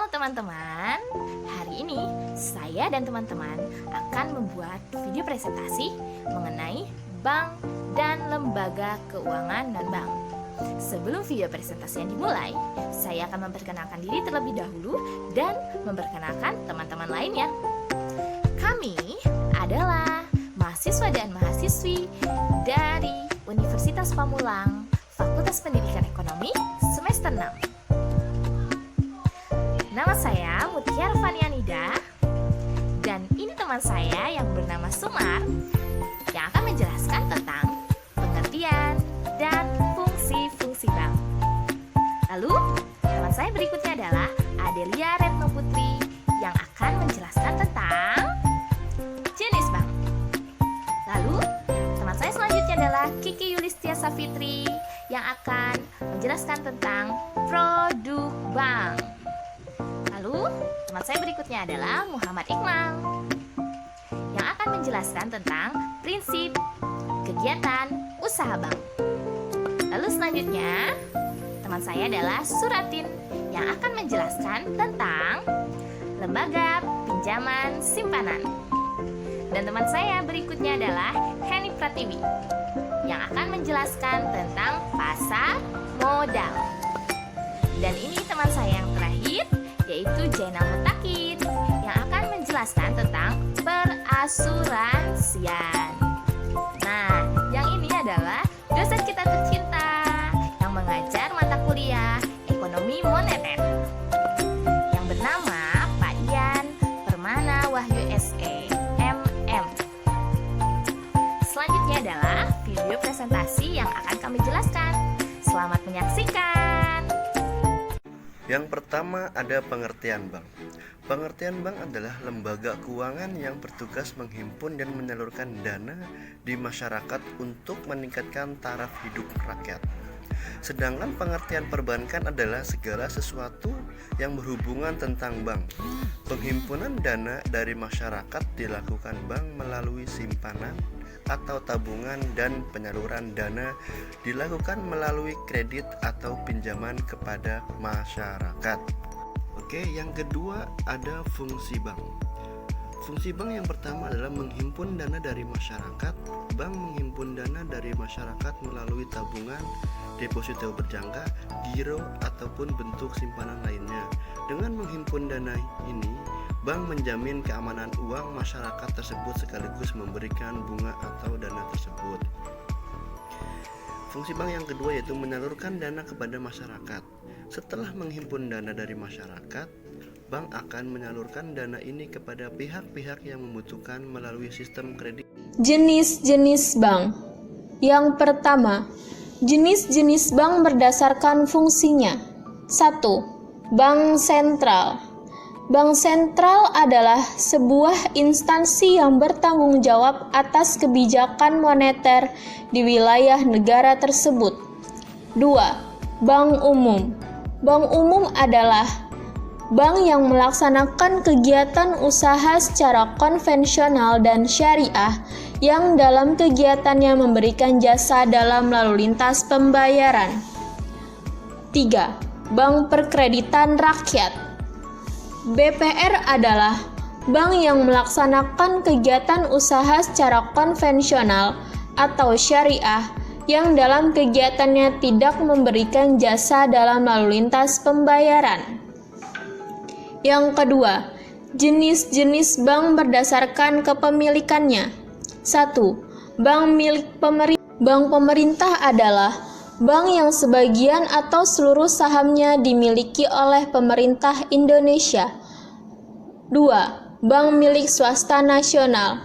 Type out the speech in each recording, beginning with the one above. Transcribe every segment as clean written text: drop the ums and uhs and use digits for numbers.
Halo teman-teman, hari ini saya dan teman-teman akan membuat video presentasi mengenai bank dan lembaga keuangan non-bank. Sebelum video presentasi yang dimulai, saya akan memperkenalkan diri terlebih dahulu dan memperkenalkan teman-teman lainnya. Kami adalah mahasiswa dan mahasiswi dari Universitas Pamulang, Fakultas Pendidikan Ekonomi, semester 6. Nama saya Mutiara Fanianida, dan ini teman saya yang bernama Sumar yang akan menjelaskan tentang pengertian dan fungsi-fungsi bank. Lalu, teman saya berikutnya adalah Adelia Retno Putri yang akan menjelaskan tentang jenis bank. Lalu, teman saya selanjutnya adalah Kiki Yulistia Safitri yang akan menjelaskan tentang produk bank. Lalu, teman saya berikutnya adalah Muhammad Iqmal yang akan menjelaskan tentang prinsip kegiatan usaha bank. Lalu selanjutnya, teman saya adalah Suratin yang akan menjelaskan tentang lembaga pinjaman simpanan. Dan teman saya berikutnya adalah Heni Pratiwi yang akan menjelaskan tentang pasar modal. Dan ini teman saya yang terakhir, yaitu Jainal Mutakin yang akan menjelaskan tentang perasuransian. Nah, yang ini adalah dosen kita tercinta yang mengajar mata kuliah ekonomi moneter yang bernama Pak Ian Permana Wahyu SE MM. Selanjutnya adalah video presentasi yang akan kami jelaskan. Selamat menyaksikan. Yang pertama ada pengertian bank. Pengertian bank adalah lembaga keuangan yang bertugas menghimpun dan menyalurkan dana di masyarakat untuk meningkatkan taraf hidup rakyat. Sedangkan pengertian perbankan adalah segala sesuatu yang berhubungan tentang bank. Penghimpunan dana dari masyarakat dilakukan bank melalui simpanan atau tabungan, dan penyaluran dana dilakukan melalui kredit atau pinjaman kepada masyarakat. Oke, yang kedua ada fungsi bank. Fungsi bank yang pertama adalah menghimpun dana dari masyarakat. Bank menghimpun dana dari masyarakat melalui tabungan, deposito berjangka, giro, ataupun bentuk simpanan lainnya. Dengan menghimpun dana ini, bank menjamin keamanan uang masyarakat tersebut sekaligus memberikan bunga atau dana tersebut. Fungsi bank yang kedua yaitu menyalurkan dana kepada masyarakat. Setelah menghimpun dana dari masyarakat, bank akan menyalurkan dana ini kepada pihak-pihak yang membutuhkan melalui sistem kredit. Jenis-jenis bank. Yang pertama, jenis-jenis bank berdasarkan fungsinya. 1. Bank sentral. Bank sentral adalah sebuah instansi yang bertanggung jawab atas kebijakan moneter di wilayah negara tersebut. 2. Bank umum. Bank umum adalah bank yang melaksanakan kegiatan usaha secara konvensional dan syariah yang dalam kegiatannya memberikan jasa dalam lalu lintas pembayaran. 3. Bank perkreditan rakyat. BPR adalah bank yang melaksanakan kegiatan usaha secara konvensional atau syariah yang dalam kegiatannya tidak memberikan jasa dalam lalu lintas pembayaran. Yang kedua, jenis-jenis bank berdasarkan kepemilikannya. 1. Bank milik pemerintah. Bank pemerintah adalah bank yang sebagian atau seluruh sahamnya dimiliki oleh pemerintah Indonesia. 2. Bank milik swasta nasional.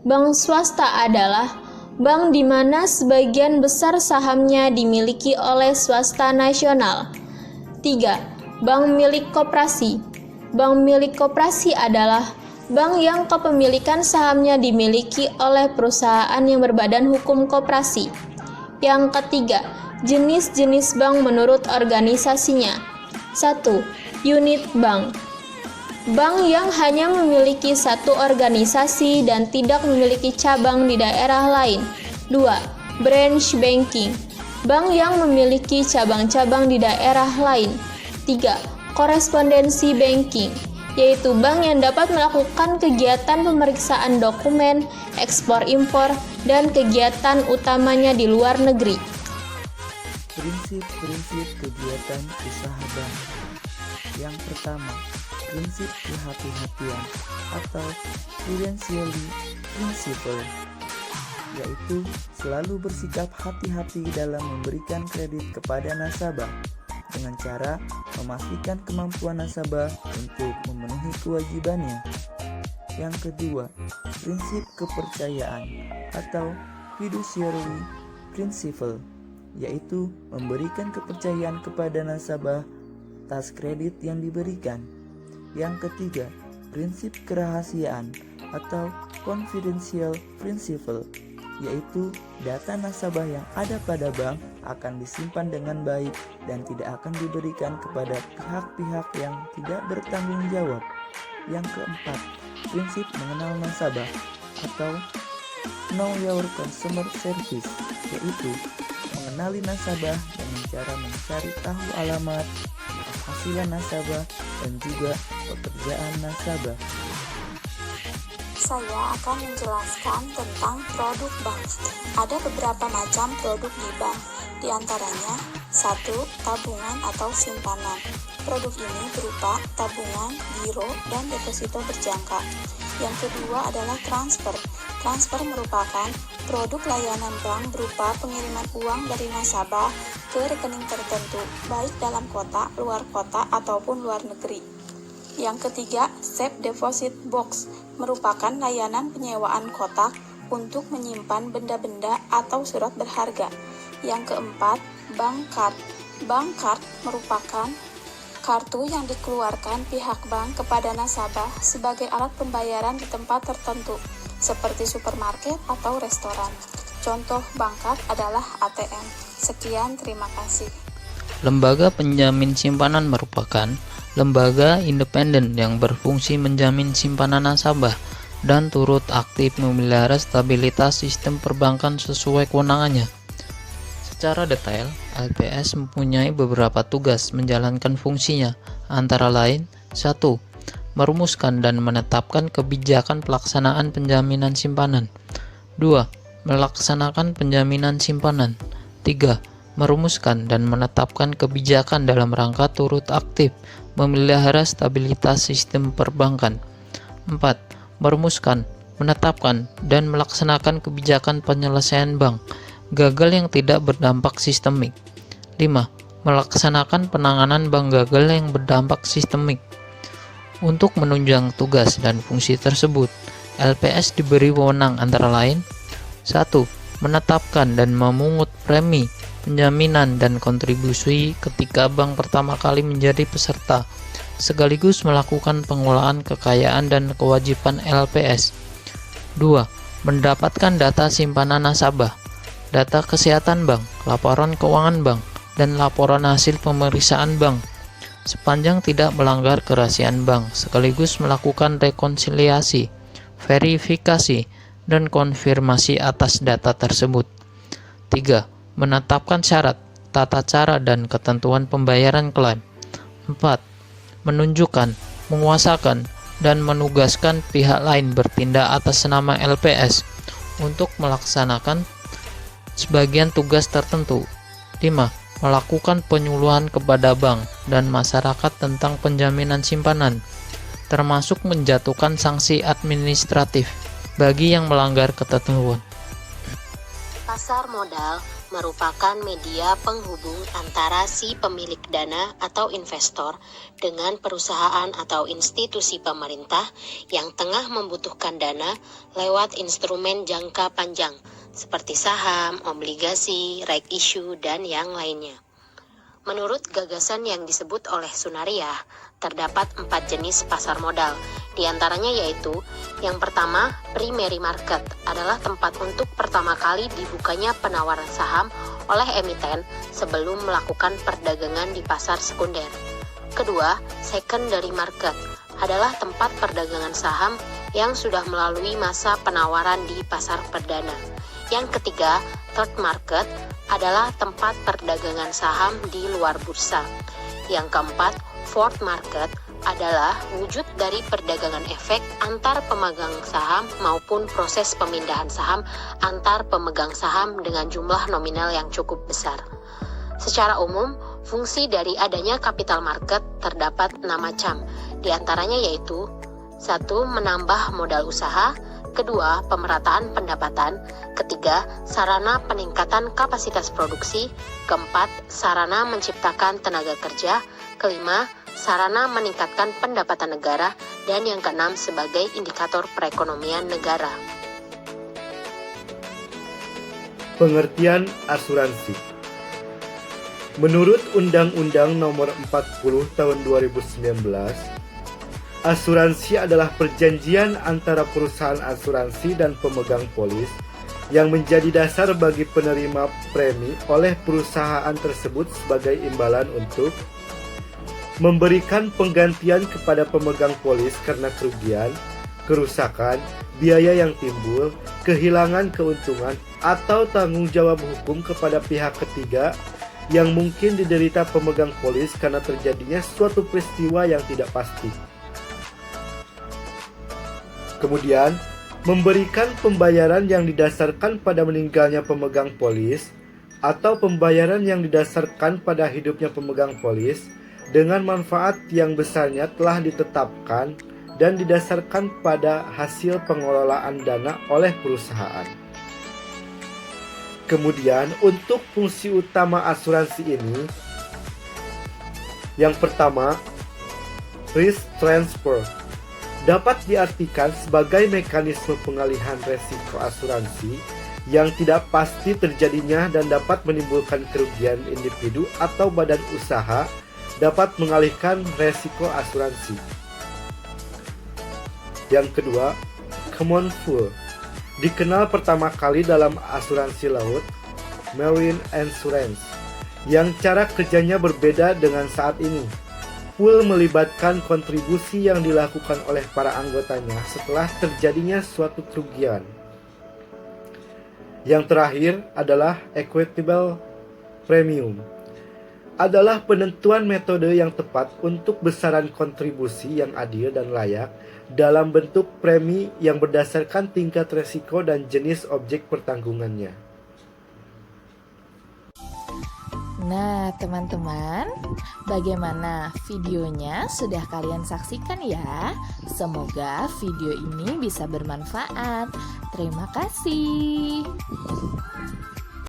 Bank swasta adalah bank di mana sebagian besar sahamnya dimiliki oleh swasta nasional. 3. Bank milik koperasi. Bank milik koperasi adalah bank yang kepemilikan sahamnya dimiliki oleh perusahaan yang berbadan hukum koperasi. Yang ketiga, jenis-jenis bank menurut organisasinya. 1. Unit bank. Bank yang hanya memiliki satu organisasi dan tidak memiliki cabang di daerah lain. 2. Branch banking. Bank yang memiliki cabang-cabang di daerah lain. 3. korespondensi banking, yaitu bank yang dapat melakukan kegiatan pemeriksaan dokumen, ekspor-impor, dan kegiatan utamanya di luar negeri. Prinsip-prinsip kegiatan usaha bank. Yang pertama, prinsip kehati-hatian atau prudentially principle, yaitu selalu bersikap hati-hati dalam memberikan kredit kepada nasabah dengan cara memastikan kemampuan nasabah untuk memenuhi kewajibannya. Yang kedua, prinsip kepercayaan atau fiduciary principle, yaitu memberikan kepercayaan kepada nasabah atas kredit yang diberikan. Yang ketiga, prinsip kerahasiaan atau confidential principle, yaitu data nasabah yang ada pada bank akan disimpan dengan baik dan tidak akan diberikan kepada pihak-pihak yang tidak bertanggung jawab. Yang keempat, prinsip mengenal nasabah atau know your customer service, yaitu mengenali nasabah dengan cara mencari tahu alamat, penghasilan nasabah, dan juga pekerjaan nasabah. Saya akan menjelaskan tentang produk bank. Ada beberapa macam produk di bank, di antaranya 1. Tabungan atau simpanan. Produk ini berupa tabungan, giro, dan deposito berjangka. Yang kedua adalah transfer. Transfer merupakan produk layanan bank berupa pengiriman uang dari nasabah ke rekening tertentu, baik dalam kota, luar kota, ataupun luar negeri. Yang ketiga, safe deposit box merupakan layanan penyewaan kotak untuk menyimpan benda-benda atau surat berharga. Yang keempat, bank card. Bank card merupakan kartu yang dikeluarkan pihak bank kepada nasabah sebagai alat pembayaran di tempat tertentu, seperti supermarket atau restoran. Contoh bank card adalah ATM. Sekian, terima kasih. Lembaga penjamin simpanan merupakan lembaga independen yang berfungsi menjamin simpanan nasabah dan turut aktif memelihara stabilitas sistem perbankan sesuai kewenangannya. Secara detail, LPS mempunyai beberapa tugas menjalankan fungsinya, antara lain 1. Merumuskan dan menetapkan kebijakan pelaksanaan penjaminan simpanan. 2. Melaksanakan penjaminan simpanan. 3. Merumuskan dan menetapkan kebijakan dalam rangka turut aktif memelihara stabilitas sistem perbankan. 4. Merumuskan, menetapkan, dan melaksanakan kebijakan penyelesaian bank gagal yang tidak berdampak sistemik. 5. Melaksanakan penanganan bank gagal yang berdampak sistemik. Untuk menunjang tugas dan fungsi tersebut, LPS diberi wewenang antara lain 1. Menetapkan dan memungut premi penjaminan dan kontribusi ketika bank pertama kali menjadi peserta, sekaligus melakukan pengelolaan kekayaan dan kewajiban LPS. 2. Mendapatkan data simpanan nasabah, data kesehatan bank, laporan keuangan bank, dan laporan hasil pemeriksaan bank, sepanjang tidak melanggar kerahasiaan bank, sekaligus melakukan rekonsiliasi, verifikasi, dan konfirmasi atas data tersebut. 3. Menetapkan syarat, tata cara, dan ketentuan pembayaran klaim. 4. Menunjukkan, menguasakan, dan menugaskan pihak lain bertindak atas nama LPS untuk melaksanakan sebagian tugas tertentu. 5. Melakukan penyuluhan kepada bank dan masyarakat tentang penjaminan simpanan, termasuk menjatuhkan sanksi administratif bagi yang melanggar ketentuan. Pasar modal merupakan media penghubung antara si pemilik dana atau investor dengan perusahaan atau institusi pemerintah yang tengah membutuhkan dana lewat instrumen jangka panjang seperti saham, obligasi, right issue, dan yang lainnya. Menurut gagasan yang disebut oleh Sunariah, terdapat 4 jenis pasar modal. Di antaranya yaitu, yang pertama, primary market adalah tempat untuk pertama kali dibukanya penawaran saham oleh emiten sebelum melakukan perdagangan di pasar sekunder. Kedua, secondary market adalah tempat perdagangan saham yang sudah melalui masa penawaran di pasar perdana. Yang ketiga, third market adalah tempat perdagangan saham di luar bursa. Yang keempat, forward market adalah wujud dari perdagangan efek antar pemegang saham maupun proses pemindahan saham antar pemegang saham dengan jumlah nominal yang cukup besar. Secara umum, fungsi dari adanya capital market terdapat 6 macam, di antaranya yaitu 1. Menambah modal usaha, 2. Pemerataan pendapatan, 3. Sarana peningkatan kapasitas produksi, 4. Sarana menciptakan tenaga kerja, 5. Sarana meningkatkan pendapatan negara, dan yang keenam sebagai indikator perekonomian negara. Pengertian asuransi. Menurut Undang-Undang Nomor 40 Tahun 2019, asuransi adalah perjanjian antara perusahaan asuransi dan pemegang polis yang menjadi dasar bagi penerima premi oleh perusahaan tersebut sebagai imbalan untuk memberikan penggantian kepada pemegang polis karena kerugian, kerusakan, biaya yang timbul, kehilangan keuntungan, atau tanggung jawab hukum kepada pihak ketiga yang mungkin diderita pemegang polis karena terjadinya suatu peristiwa yang tidak pasti. Kemudian, memberikan pembayaran yang didasarkan pada meninggalnya pemegang polis atau pembayaran yang didasarkan pada hidupnya pemegang polis dengan manfaat yang besarnya telah ditetapkan dan didasarkan pada hasil pengelolaan dana oleh perusahaan. Kemudian, untuk fungsi utama asuransi ini, yang pertama, risk transfer dapat diartikan sebagai mekanisme pengalihan resiko asuransi yang tidak pasti terjadinya dan dapat menimbulkan kerugian individu atau badan usaha dapat mengalihkan resiko asuransi. Yang kedua, common pool dikenal pertama kali dalam asuransi laut, marine insurance, yang cara kerjanya berbeda dengan saat ini. Pool melibatkan kontribusi yang dilakukan oleh para anggotanya setelah terjadinya suatu kerugian. Yang terakhir adalah equitable premium, adalah penentuan metode yang tepat untuk besaran kontribusi yang adil dan layak dalam bentuk premi yang berdasarkan tingkat resiko dan jenis objek pertanggungannya. Nah, teman-teman, bagaimana videonya sudah kalian saksikan ya? Semoga video ini bisa bermanfaat. Terima kasih.